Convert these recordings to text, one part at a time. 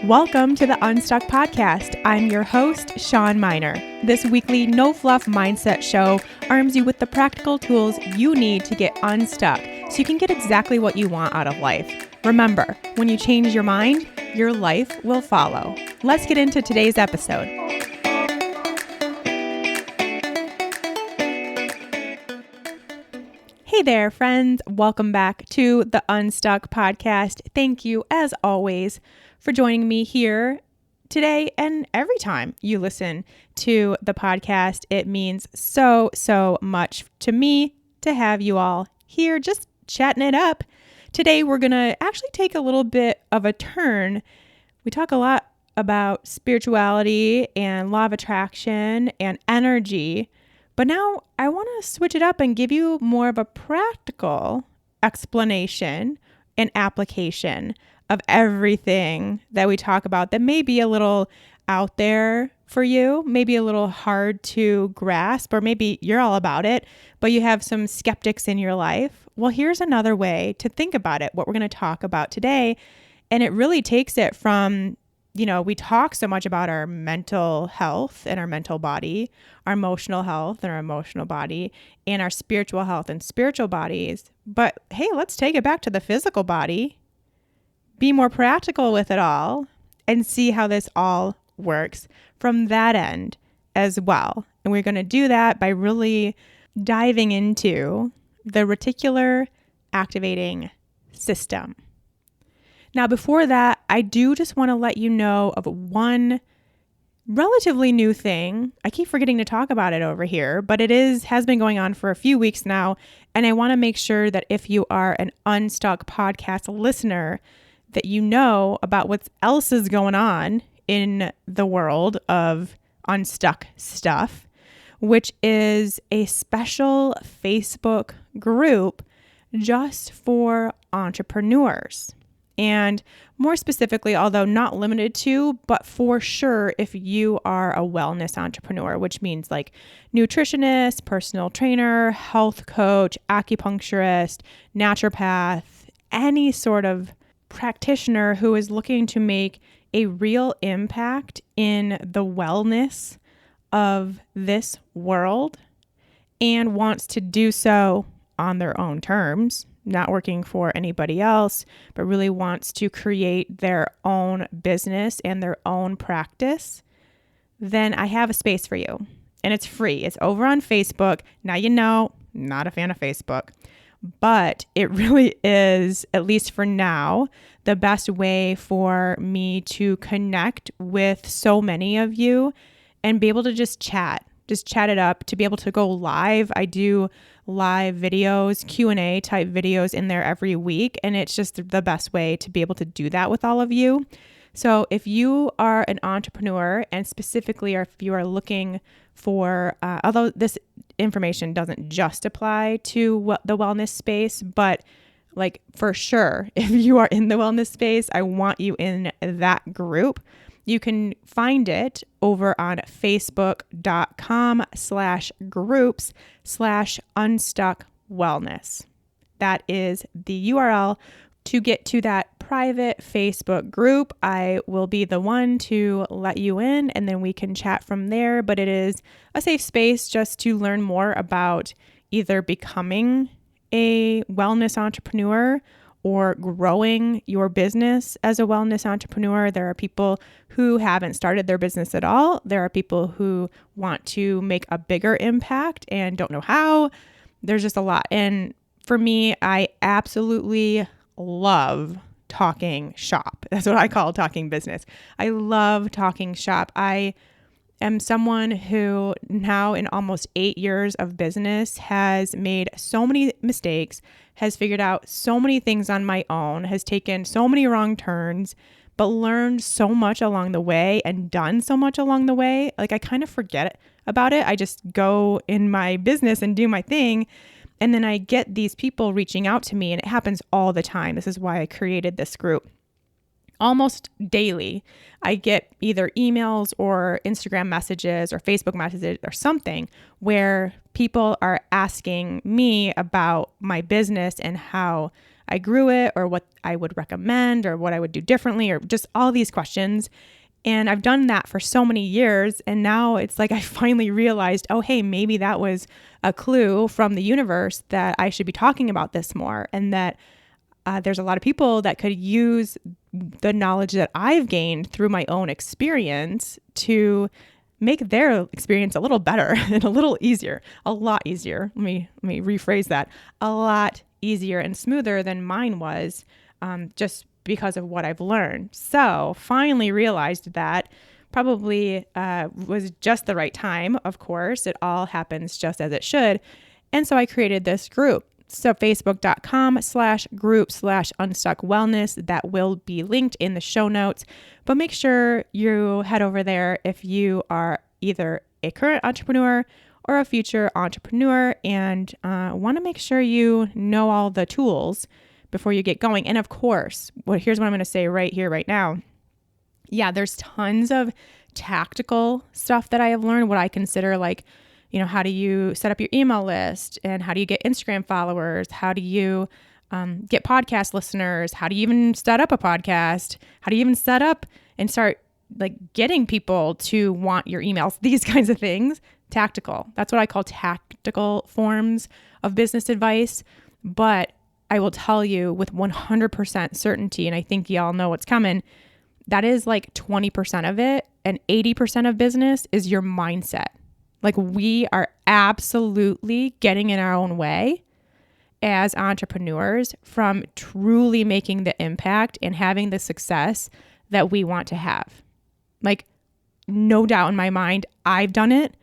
Welcome to the Unstuck Podcast. I'm your host, Sean Miner. This weekly no-fluff mindset show arms you with the practical tools you need to get unstuck so you can get exactly what you want out of life. Remember, when you change your mind, your life will follow. Let's get into today's episode. Hey there, friends. Welcome back to the Unstuck Podcast. Thank you, as always, for joining me here today and every time you listen to the podcast. It means so much to me to have you all here just chatting it up. Today, we're going to actually take a little bit of a turn. We talk a lot about spirituality and law of attraction and energy. But now I want to switch it up and give you more of a practical explanation and application of everything that we talk about that may be a little out there for you, maybe a little hard to grasp, or maybe you're all about it, but you have some skeptics in your life. Well, here's another way to think about it, what we're going to talk about today. And it really takes it from, we talk so much about our mental health and our mental body, our emotional health and our emotional body, and our spiritual health and spiritual bodies. But hey, let's take it back to the physical body, be more practical with it all, and see how this all works from that end as well. And we're going to do that by really diving into the Reticular Activating System. Now, before that, I do just want to let you know of one relatively new thing. I keep forgetting to talk about it over here, but has been going on for a few weeks now. And I want to make sure that if you are an Unstuck podcast listener, that you know about what else is going on in the world of Unstuck stuff, which is a special Facebook group just for entrepreneurs. And more specifically, although not limited to, but for sure, if you are a wellness entrepreneur, which means like nutritionist, personal trainer, health coach, acupuncturist, naturopath, any sort of practitioner who is looking to make a real impact in the wellness of this world and wants to do so on their own terms, not working for anybody else, but really wants to create their own business and their own practice, then I have a space for you. And it's free. It's over on Facebook. Now, not a fan of Facebook, but it really is, at least for now, the best way for me to connect with so many of you and be able to just chat it up, to be able to go live. I do live videos, Q&A type videos in there every week. And it's just the best way to be able to do that with all of you. So if you are an entrepreneur, and specifically, or if you are looking for, although this information doesn't just apply to the wellness space, but like for sure, if you are in the wellness space, I want you in that group. You can find it over on facebook.com/groups/unstuckwellness. That is the URL to get to that private Facebook group. I will be the one to let you in, and then we can chat from there. But it is a safe space just to learn more about either becoming a wellness entrepreneur or growing your business as a wellness entrepreneur. There are people who haven't started their business at all. There are people who want to make a bigger impact and don't know how. There's just a lot. And for me, I absolutely love talking shop. That's what I call talking business. I love talking shop. I am someone who now in almost 8 years of business has made so many mistakes, has figured out so many things on my own, has taken so many wrong turns, but learned so much along the way and done so much along the way. Like I kind of forget about it. I just go in my business and do my thing. And then I get these people reaching out to me, and it happens all the time. This is why I created this group. Almost daily, I get either emails or Instagram messages or Facebook messages or something where people are asking me about my business and how I grew it, or what I would recommend, or what I would do differently, or just all these questions. And I've done that for so many years. And now it's like I finally realized, oh, hey, maybe that was a clue from the universe that I should be talking about this more. And that there's a lot of people that could use the knowledge that I've gained through my own experience to make their experience a little better and a little easier, a lot easier. Let me rephrase that. A lot easier and smoother than mine was, just because of what I've learned. So finally realized that probably was just the right time. Of course, it all happens just as it should. And so I created this group. So facebook.com/group/unstuckwellness, that will be linked in the show notes, but make sure you head over there if you are either a current entrepreneur or a future entrepreneur and want to make sure you know all the tools before you get going. And of course, here's what I'm going to say right here, right now. Yeah, there's tons of tactical stuff that I have learned, what I consider like, how do you set up your email list, and how do you get Instagram followers? How do you get podcast listeners? How do you even set up a podcast? How do you even set up and start like getting people to want your emails? These kinds of things, tactical. That's what I call tactical forms of business advice. But I will tell you with 100% certainty, and I think y'all know what's coming, that is like 20% of it, and 80% of business is your mindset. Like we are absolutely getting in our own way as entrepreneurs from truly making the impact and having the success that we want to have. Like, no doubt in my mind, I've done it.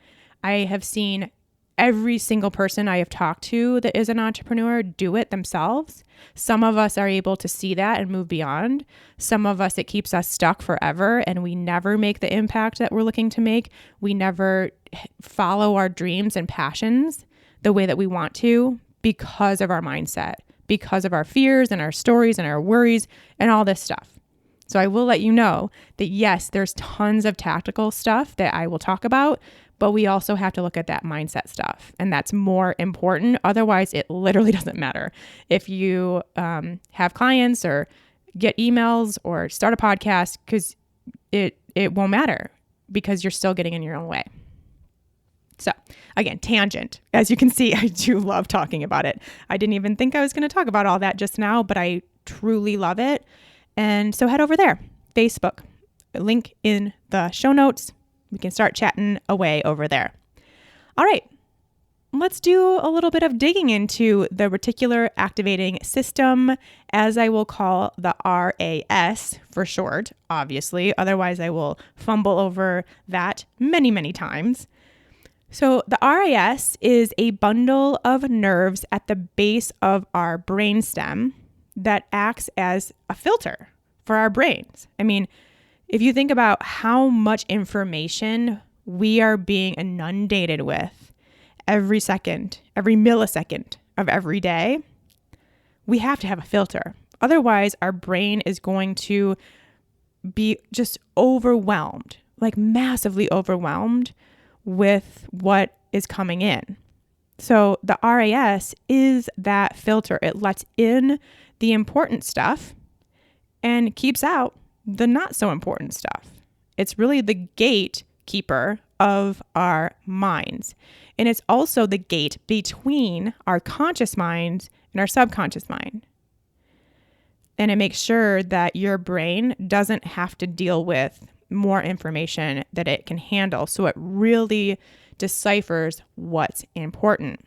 I have seen every single person I have talked to that is an entrepreneur do it themselves. Some of us are able to see that and move beyond. Some of us, it keeps us stuck forever and we never make the impact that we're looking to make. We never follow our dreams and passions the way that we want to because of our mindset, because of our fears and our stories and our worries and all this stuff. So I will let you know that yes, there's tons of tactical stuff that I will talk about, but we also have to look at that mindset stuff, and that's more important. Otherwise, it literally doesn't matter if you have clients or get emails or start a podcast, because it won't matter because you're still getting in your own way. So again, tangent. As you can see, I do love talking about it. I didn't even think I was going to talk about all that just now, but I truly love it. And so head over there, Facebook, link in the show notes. We can start chatting away over there. All right, let's do a little bit of digging into the Reticular Activating System, as I will call the RAS for short, obviously. Otherwise, I will fumble over that many, many times. So the RAS is a bundle of nerves at the base of our brainstem that acts as a filter for our brains. I mean, if you think about how much information we are being inundated with every second, every millisecond of every day, we have to have a filter. Otherwise, our brain is going to be just overwhelmed, like massively overwhelmed with what is coming in. So the RAS is that filter. It lets in the important stuff and keeps out the not so important stuff. It's really the gatekeeper of our minds. And it's also the gate between our conscious mind and our subconscious mind. And it makes sure that your brain doesn't have to deal with more information that it can handle. So it really deciphers what's important.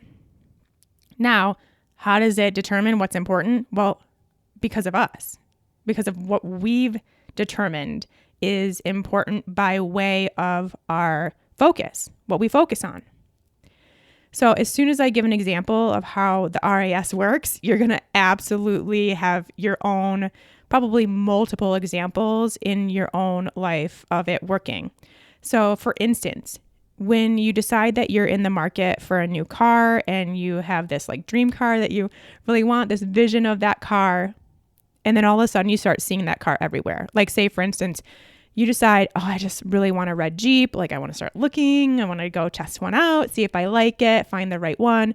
Now, how does it determine what's important? Well, because of us, because of what we've determined is important by way of our focus, what we focus on. So as soon as I give an example of how the RAS works, you're going to absolutely have your own, probably multiple examples in your own life of it working. So for instance, when you decide that you're in the market for a new car and you have this like dream car that you really want, this vision of that car, and then all of a sudden you start seeing that car everywhere. Like say, for instance, you decide, oh, I just really want a red Jeep. Like I want to start looking. I want to go test one out, see if I like it, find the right one.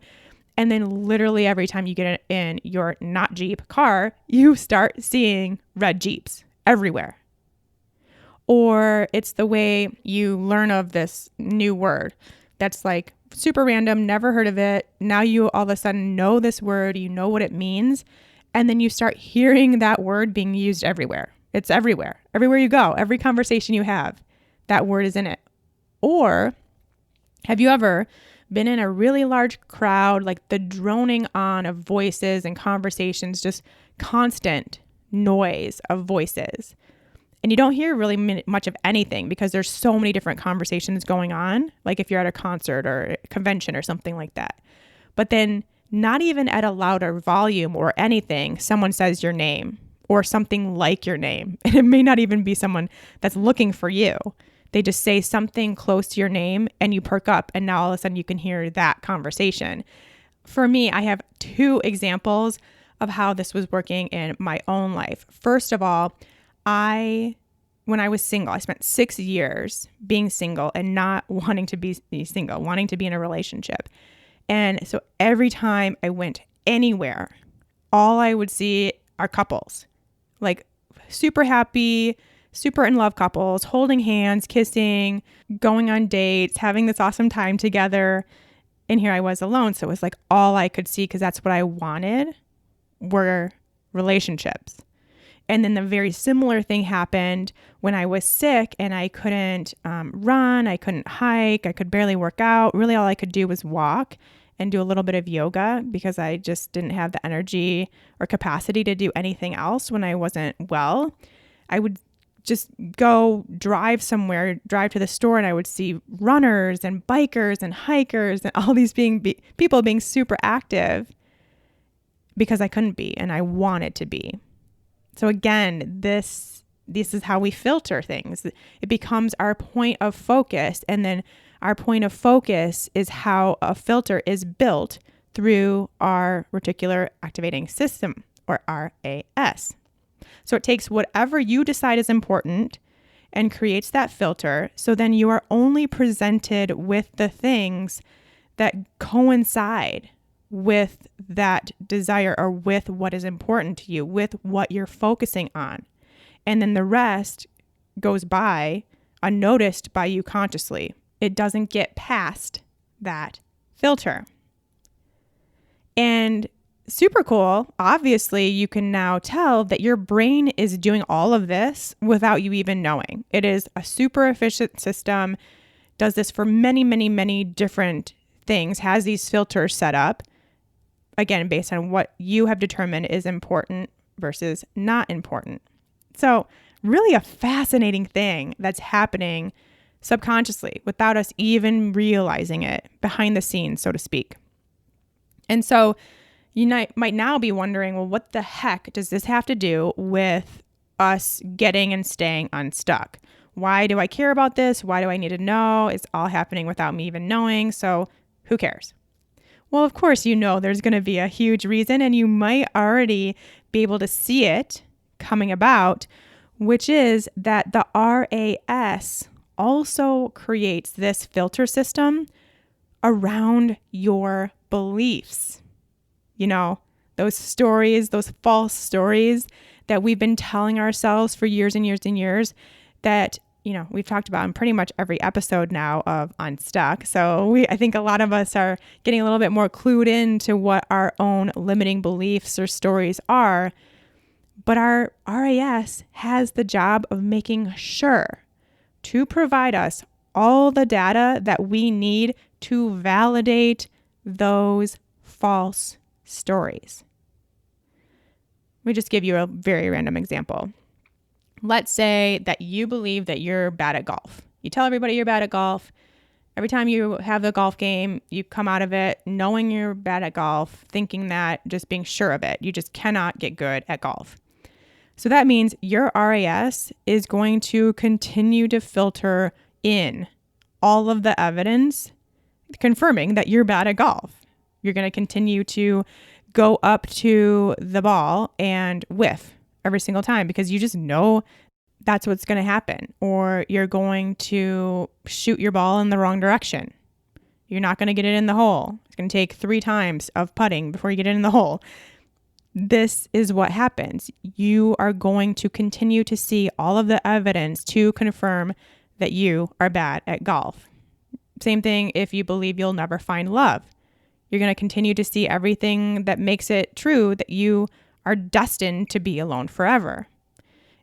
And then literally every time you get in your not Jeep car, you start seeing red Jeeps everywhere. Or it's the way you learn of this new word that's like super random, never heard of it. Now you all of a sudden know this word, you know what it means. And then you start hearing that word being used everywhere. It's everywhere. Everywhere you go, every conversation you have, that word is in it. Or have you ever been in a really large crowd, like the droning on of voices and conversations, just constant noise of voices? And you don't hear really much of anything because there's so many different conversations going on, like if you're at a concert or a convention or something like that. But then not even at a louder volume or anything, someone says your name or something like your name. And it may not even be someone that's looking for you. They just say something close to your name and you perk up, and now all of a sudden you can hear that conversation. For me, I have 2 examples of how this was working in my own life. First of all, when I was single, I spent 6 years being single and not wanting to be single, wanting to be in a relationship. And so every time I went anywhere, all I would see are couples, like super happy, super in love couples, holding hands, kissing, going on dates, having this awesome time together. And here I was alone. So it was like all I could see, because that's what I wanted, were relationships. And then the very similar thing happened when I was sick and I couldn't run, I couldn't hike, I could barely work out. Really all I could do was walk and do a little bit of yoga, because I just didn't have the energy or capacity to do anything else when I wasn't well. I would just go drive somewhere, drive to the store, and I would see runners and bikers and hikers and all these people being super active, because I couldn't be and I wanted to be. So again, this is how we filter things. It becomes our point of focus, and then our point of focus is how a filter is built through our Reticular Activating System, or RAS. So it takes whatever you decide is important and creates that filter. So then you are only presented with the things that coincide with that desire, or with what is important to you, with what you're focusing on. And then the rest goes by unnoticed by you consciously. It doesn't get past that filter. And super cool, obviously you can now tell that your brain is doing all of this without you even knowing. It is a super efficient system, does this for many, many, many different things, has these filters set up, again, based on what you have determined is important versus not important. So really a fascinating thing that's happening subconsciously without us even realizing it, behind the scenes, so to speak. And so you might now be wondering, well, what the heck does this have to do with us getting and staying unstuck? Why do I care about this? Why do I need to know? It's all happening without me even knowing. So who cares? Well, of course, you know there's going to be a huge reason, and you might already be able to see it coming about, which is that the RAS also creates this filter system around your beliefs. You know, those stories, those false stories that we've been telling ourselves for years and years and years, that, you know, we've talked about in pretty much every episode now of Unstuck. So I think a lot of us are getting a little bit more clued into what our own limiting beliefs or stories are. But our RAS has the job of making sure to provide us all the data that we need to validate those false stories. Let me just give you a very random example. Let's say that you believe that you're bad at golf. You tell everybody you're bad at golf. Every time you have the golf game, you come out of it knowing you're bad at golf, thinking that, just being sure of it. You just cannot get good at golf. So that means your RAS is going to continue to filter in all of the evidence confirming that you're bad at golf. You're going to continue to go up to the ball and whiff every single time, because you just know that's what's going to happen. Or you're going to shoot your ball in the wrong direction. You're not going to get it in the hole. It's going to take 3 times of putting before you get it in the hole. This is what happens. You are going to continue to see all of the evidence to confirm that you are bad at golf. Same thing if you believe you'll never find love. You're going to continue to see everything that makes it true that you are destined to be alone forever.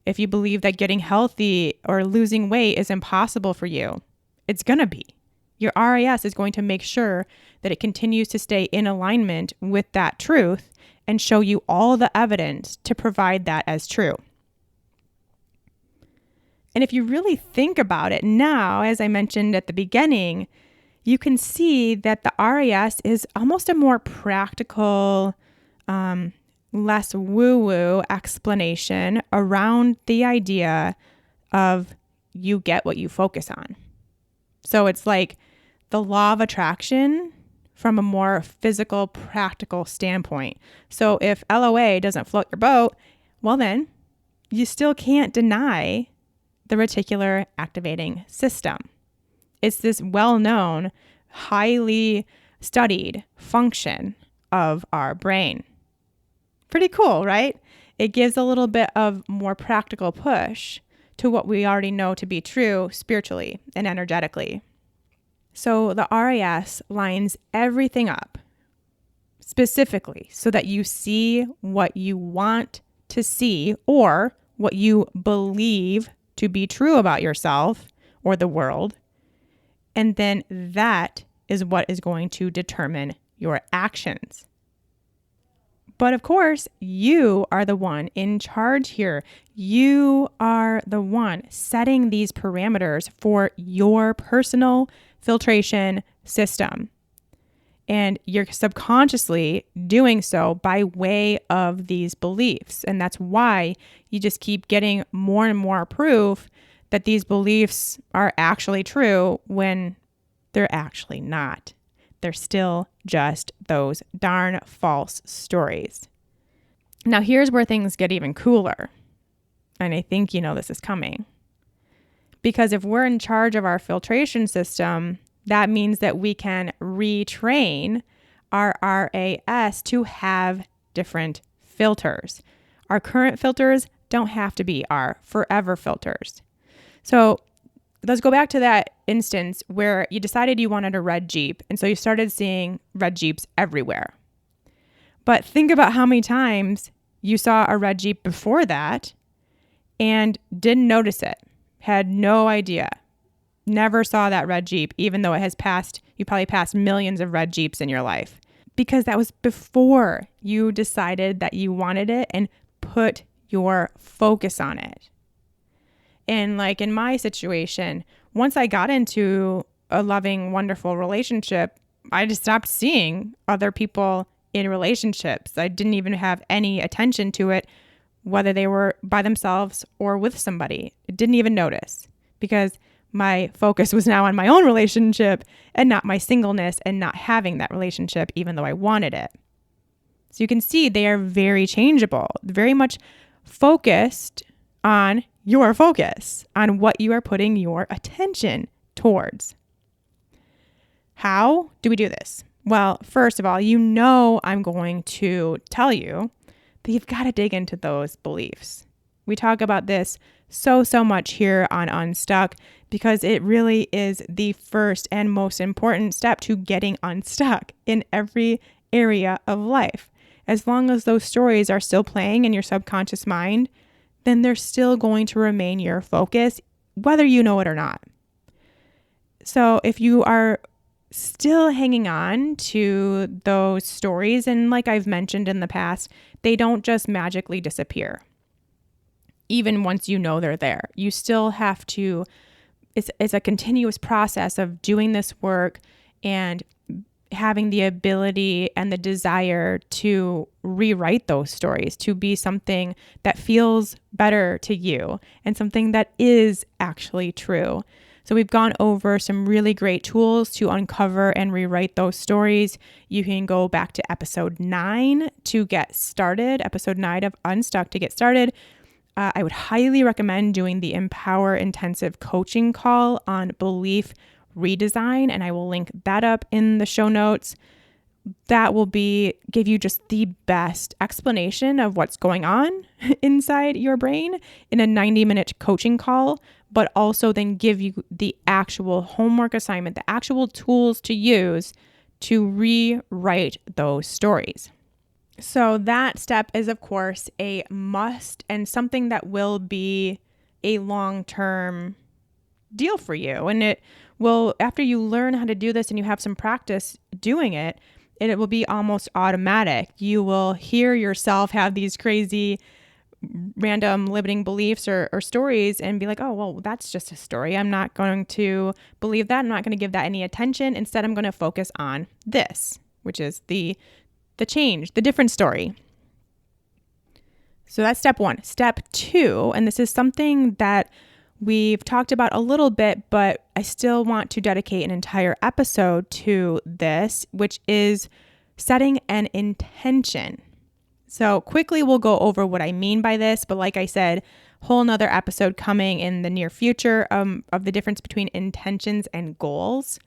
If you believe that getting healthy or losing weight is impossible for you, it's going to be. Your RAS is going to make sure that it continues to stay in alignment with that truth and show you all the evidence to provide that as true. And if you really think about it now, as I mentioned at the beginning, you can see that the RAS is almost a more practical, less woo-woo explanation around the idea of you get what you focus on. So it's like the law of attraction from a more physical, practical standpoint. So if LOA doesn't float your boat, well then, you still can't deny the reticular activating system. It's this well-known, highly studied function of our brain. Pretty cool, right? It gives a little bit of more practical push to what we already know to be true spiritually and energetically. So the RAS lines everything up specifically so that you see what you want to see or what you believe to be true about yourself or the world. And then that is what is going to determine your actions. But of course, you are the one in charge here. You are the one setting these parameters for your personal filtration system. And you're subconsciously doing so by way of these beliefs. And that's why you just keep getting more and more proof that these beliefs are actually true when they're actually not. They're still just those darn false stories. Now, here's where things get even cooler. And I think you know this is coming. Because if we're in charge of our filtration system, that means that we can retrain our RAS to have different filters. Our current filters don't have to be our forever filters. So let's go back to that instance where you decided you wanted a red Jeep, and so you started seeing red Jeeps everywhere. But think about how many times you saw a red Jeep before that and didn't notice it, had no idea, never saw that red Jeep, even though you probably passed millions of red Jeeps in your life, because that was before you decided that you wanted it and put your focus on it. And like in my situation, once I got into a loving, wonderful relationship, I just stopped seeing other people in relationships. I didn't even have any attention to it, whether they were by themselves or with somebody. I didn't even notice because my focus was now on my own relationship and not my singleness and not having that relationship, even though I wanted it. So you can see they are very changeable, very much focused on your focus, on what you are putting your attention towards. How do we do this? Well, first of all, I'm going to tell you that you've got to dig into those beliefs. We talk about this so much here on Unstuck because it really is the first and most important step to getting unstuck in every area of life. As long as those stories are still playing in your subconscious mind, then they're still going to remain your focus, whether you know it or not. So if you are still hanging on to those stories, and like I've mentioned in the past, they don't just magically disappear. Even once you know they're there, you still have to, it's a continuous process of doing this work and having the ability and the desire to rewrite those stories to be something that feels better to you and something that is actually true. So we've gone over some really great tools to uncover and rewrite those stories. You can go back to episode 9 to get started, episode 9 of Unstuck to get started. I would highly recommend doing the Empower Intensive Coaching call on belief Redesign, and I will link that up in the show notes. That will give you just the best explanation of what's going on inside your brain in a 90-minute coaching call, but also then give you the actual homework assignment, the actual tools to use to rewrite those stories. So that step is, of course, a must and something that will be a long-term deal for you. And it will, after you learn how to do this and you have some practice doing it, it will be almost automatic. You will hear yourself have these crazy random limiting beliefs or stories and be like, oh, well, that's just a story. I'm not going to believe that. I'm not going to give that any attention. Instead, I'm going to focus on this, which is the change, the different story. So that's step one. Step two, and this is something that we've talked about a little bit, but I still want to dedicate an entire episode to this, which is setting an intention. So quickly we'll go over what I mean by this, but like I said, whole nother episode coming in the near future of the difference between intentions and goals,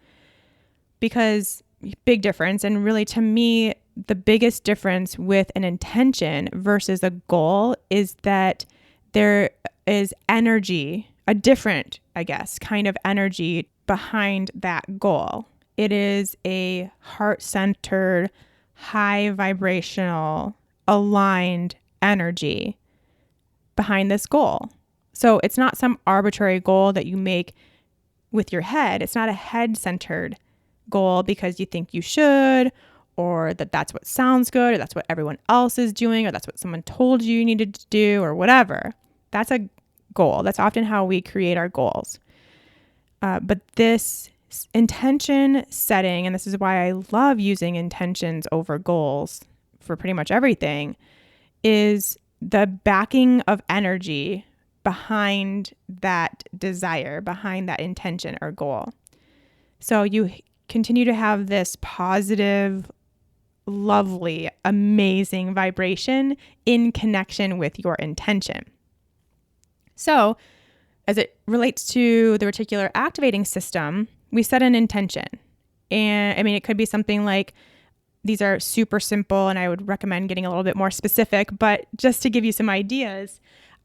because big difference. And really, to me, the biggest difference with an intention versus a goal is that there is energy, a different, I guess, kind of energy behind that goal. It is a heart-centered, high vibrational, aligned energy behind this goal. So it's not some arbitrary goal that you make with your head. It's not a head-centered goal because you think you should, or that's what sounds good, or that's what everyone else is doing, or that's what someone told you needed to do, or whatever. That's a goal. That's often how we create our goals. But this intention setting, and this is why I love using intentions over goals for pretty much everything, is the backing of energy behind that desire, behind that intention or goal. So you continue to have this positive, lovely, amazing vibration in connection with your intention. So as it relates to the reticular activating system, we set an intention. And I mean, it could be something like, these are super simple, and I would recommend getting a little bit more specific, but just to give you some ideas,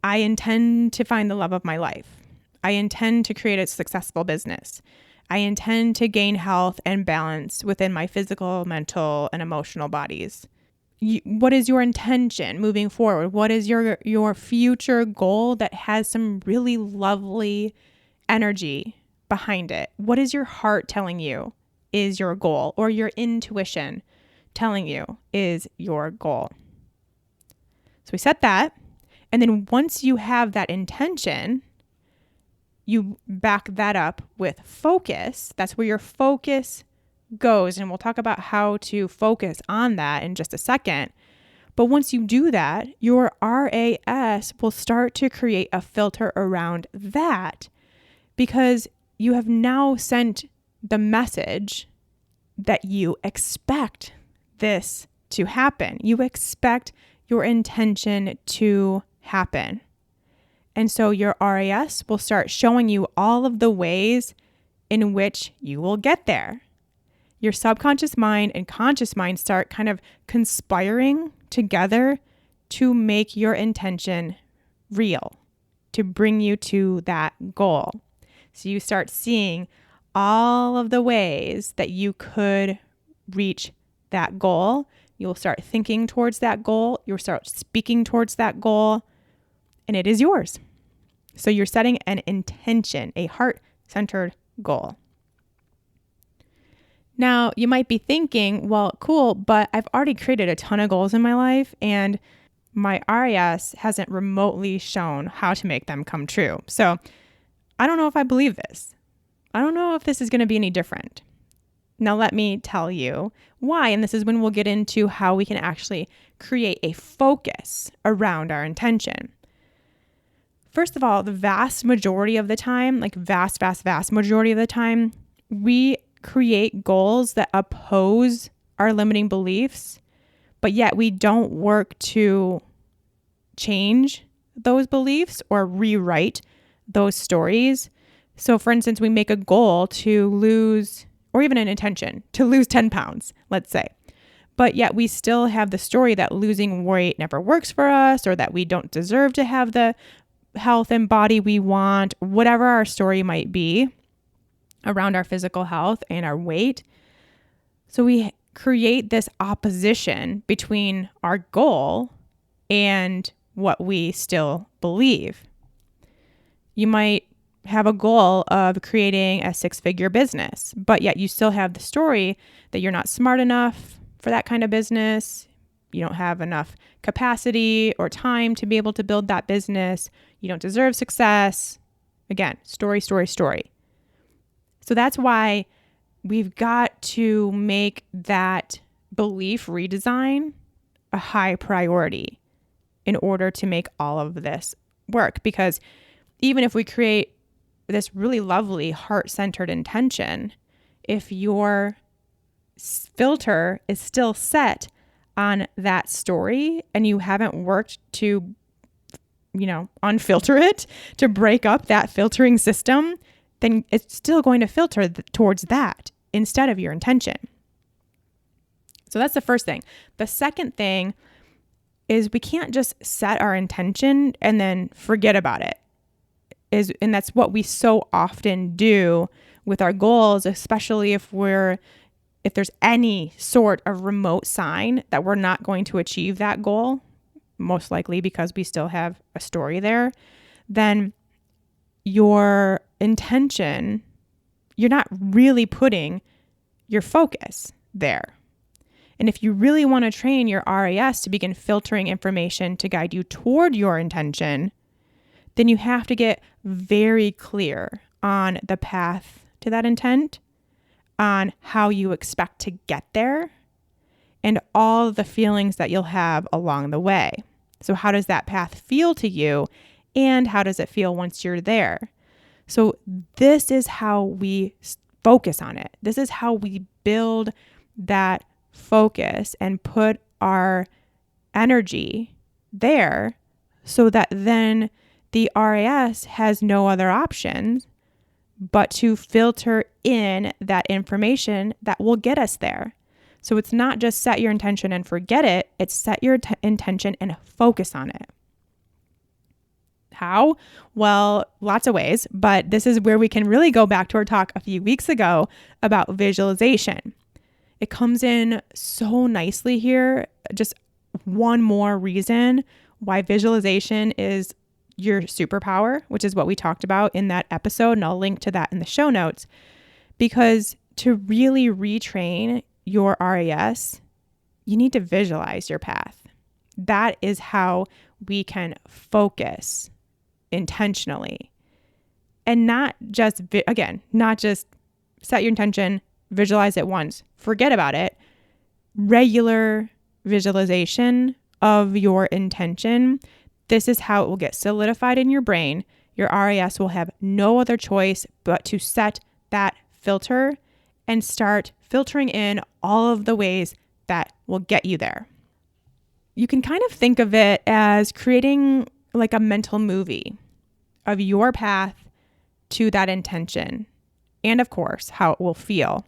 I intend to find the love of my life. I intend to create a successful business. I intend to gain health and balance within my physical, mental, and emotional bodies. What is your intention moving forward? What is your future goal that has some really lovely energy behind it? What is your heart telling you is your goal, or your intuition telling you is your goal? So we set that. And then once you have that intention, you back that up with focus. That's where your focus goes. And we'll talk about how to focus on that in just a second. But once you do that, your RAS will start to create a filter around that, because you have now sent the message that you expect this to happen. You expect your intention to happen. And so your RAS will start showing you all of the ways in which you will get there. Your subconscious mind and conscious mind start kind of conspiring together to make your intention real, to bring you to that goal. So you start seeing all of the ways that you could reach that goal. You'll start thinking towards that goal. You'll start speaking towards that goal, and it is yours. So you're setting an intention, a heart-centered goal. Now, you might be thinking, well, cool, but I've already created a ton of goals in my life, and my RAS hasn't remotely shown how to make them come true. So I don't know if I believe this. I don't know if this is going to be any different. Now, let me tell you why, and this is when we'll get into how we can actually create a focus around our intention. First of all, the vast majority of the time, like vast majority of the time, we create goals that oppose our limiting beliefs, but yet we don't work to change those beliefs or rewrite those stories So for instance, we make a goal to lose, or even an intention to lose 10 pounds, let's say. But yet we still have the story that losing weight never works for us, or that we don't deserve to have the health and body we want, whatever our story might be around our physical health and our weight. So we create this opposition between our goal and what we still believe. You might have a goal of creating a 6-figure business, but yet you still have the story that you're not smart enough for that kind of business. You don't have enough capacity or time to be able to build that business. You don't deserve success. Again, story. So that's why we've got to make that belief redesign a high priority in order to make all of this work. Because even if we create this really lovely heart-centered intention, if your filter is still set on that story and you haven't worked to, unfilter it, to break up that filtering system, then it's still going to filter towards that instead of your intention. So that's the first thing. The second thing is we can't just set our intention and then forget about it. And that's what we so often do with our goals, especially if there's any sort of remote sign that we're not going to achieve that goal, most likely because we still have a story there, then your intention, you're not really putting your focus there. And if you really want to train your RAS to begin filtering information to guide you toward your intention, then you have to get very clear on the path to that intent, on how you expect to get there, and all the feelings that you'll have along the way. So how does that path feel to you, and how does it feel once you're there? So this is how we focus on it. This is how we build that focus and put our energy there so that then the RAS has no other options but to filter in that information that will get us there. So it's not just set your intention and forget it, it's set your intention and focus on it. How? Well, lots of ways, but this is where we can really go back to our talk a few weeks ago about visualization. It comes in so nicely here. Just one more reason why visualization is your superpower, which is what we talked about in that episode, and I'll link to that in the show notes. Because to really retrain your RAS, you need to visualize your path. That is how we can focus intentionally. And not just set your intention, visualize it once, forget about it. Regular visualization of your intention. This is how it will get solidified in your brain. Your RAS will have no other choice but to set that filter and start filtering in all of the ways that will get you there. You can kind of think of it as creating like a mental movie of your path to that intention, and of course, how it will feel.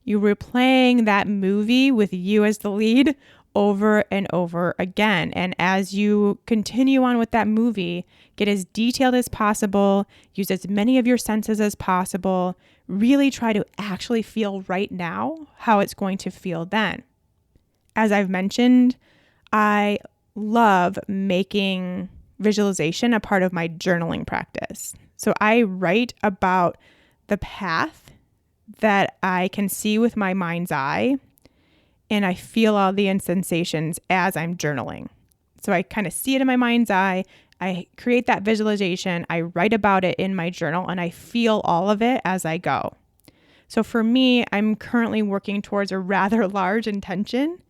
You're replaying that movie with you as the lead over and over again. And as you continue on with that movie, get as detailed as possible, use as many of your senses as possible, really try to actually feel right now how it's going to feel then. As I've mentioned, I love making visualization a part of my journaling practice. So I write about the path that I can see with my mind's eye, and I feel all the sensations as I'm journaling. So I kind of see it in my mind's eye. I create that visualization. I write about it in my journal, and I feel all of it as I go. So for me, I'm currently working towards a rather large intention.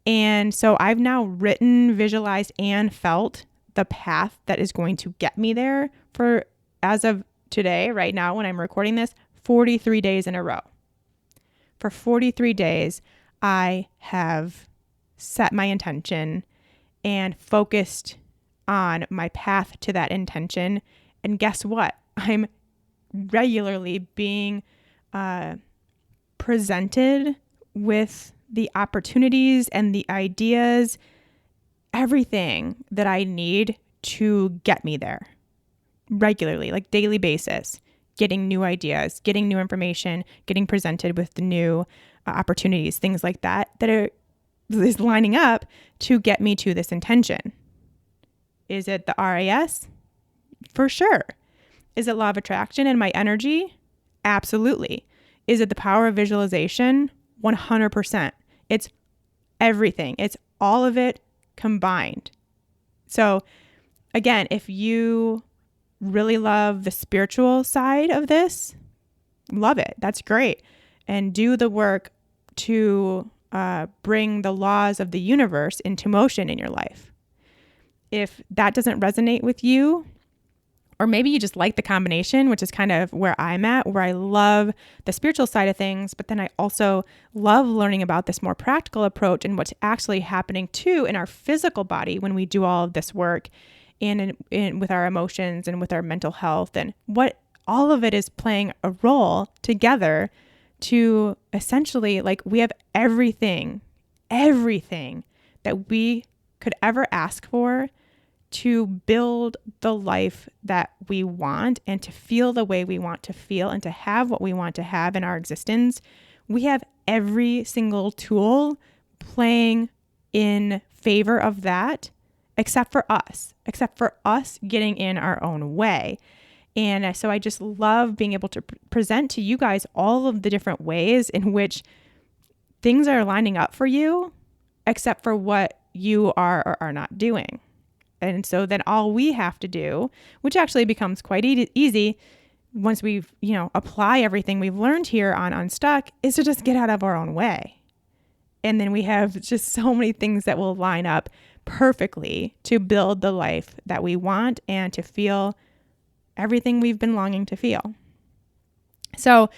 And so I've now written, visualized, and felt the path that is going to get me there for, as of today, right now, when I'm recording this, 43 days in a row. For 43 days, I have set my intention and focused on my path to that intention. And guess what? I'm regularly being presented with the opportunities and the ideas, everything that I need to get me there regularly, like daily basis, getting new ideas, getting new information, getting presented with the new opportunities, things like that is lining up to get me to this intention. Is it the RAS? For sure. Is it law of attraction and my energy? Absolutely. Is it the power of visualization? 100%. It's everything. It's all of it combined. So again, if you really love the spiritual side of this, love it. That's great. And do the work to bring the laws of the universe into motion in your life. If that doesn't resonate with you, or maybe you just like the combination, which is kind of where I'm at, where I love the spiritual side of things, but then I also love learning about this more practical approach and what's actually happening too in our physical body when we do all of this work and in with our emotions and with our mental health, and what all of it is playing a role together to essentially, like, we have everything that we could ever ask for to build the life that we want and to feel the way we want to feel and to have what we want to have in our existence. We have every single tool playing in favor of that, except for us getting in our own way. And so I just love being able to present to you guys all of the different ways in which things are lining up for you, except for what you are or are not doing. And so then all we have to do, which actually becomes quite easy once we've, apply everything we've learned here on Unstuck, is to just get out of our own way. And then we have just so many things that will line up perfectly to build the life that we want and to feel everything we've been longing to feel. So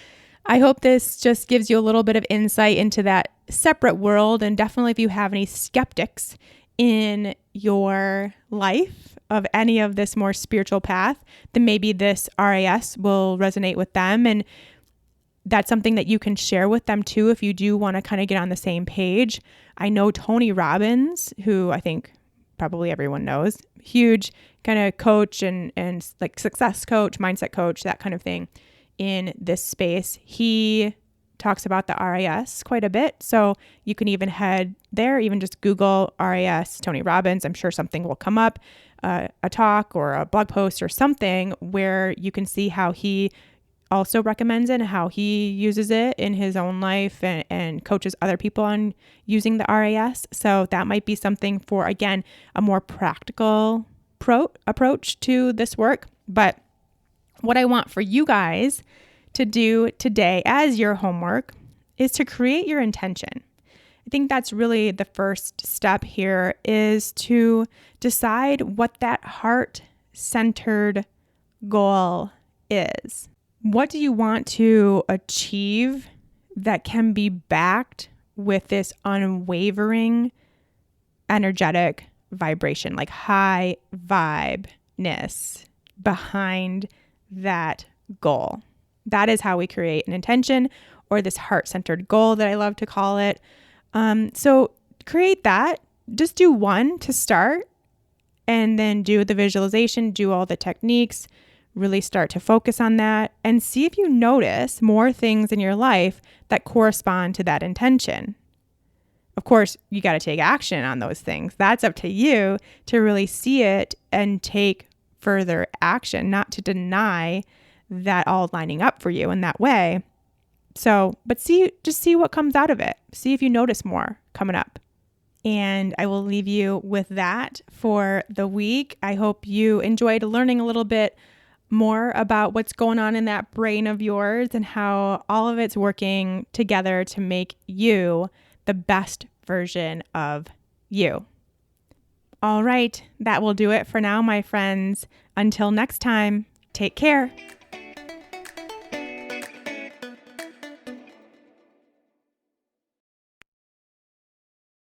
I hope this just gives you a little bit of insight into that separate world. And definitely if you have any skeptics in your life of any of this more spiritual path, then maybe this RAS will resonate with them. And that's something that you can share with them too if you do want to kind of get on the same page. I know Tony Robbins, who I think probably everyone knows, huge kind of coach and like success coach, mindset coach, that kind of thing in this space. He talks about the RAS quite a bit. So you can even head there, even just Google RAS Tony Robbins. I'm sure something will come up, a talk or a blog post or something where you can see how he also recommends it and how he uses it in his own life and coaches other people on using the RAS. So that might be something for, again, a more practical approach to this work. But what I want for you guys to do today as your homework is to create your intention. I think that's really the first step here, is to decide what that heart-centered goal is. What do you want to achieve that can be backed with this unwavering energetic vibration, like high vibeness behind that goal? That is how we create an intention, or this heart-centered goal that I love to call it. So create that. Just do one to start, and then do the visualization, do all the techniques, really start to focus on that, and see if you notice more things in your life that correspond to that intention. Of course, you got to take action on those things. That's up to you to really see it and take further action, not to deny that all lining up for you in that way. So, but just see what comes out of it. See if you notice more coming up. And I will leave you with that for the week. I hope you enjoyed learning a little bit more about what's going on in that brain of yours and how all of it's working together to make you the best version of you. All right, that will do it for now, my friends. Until next time, take care.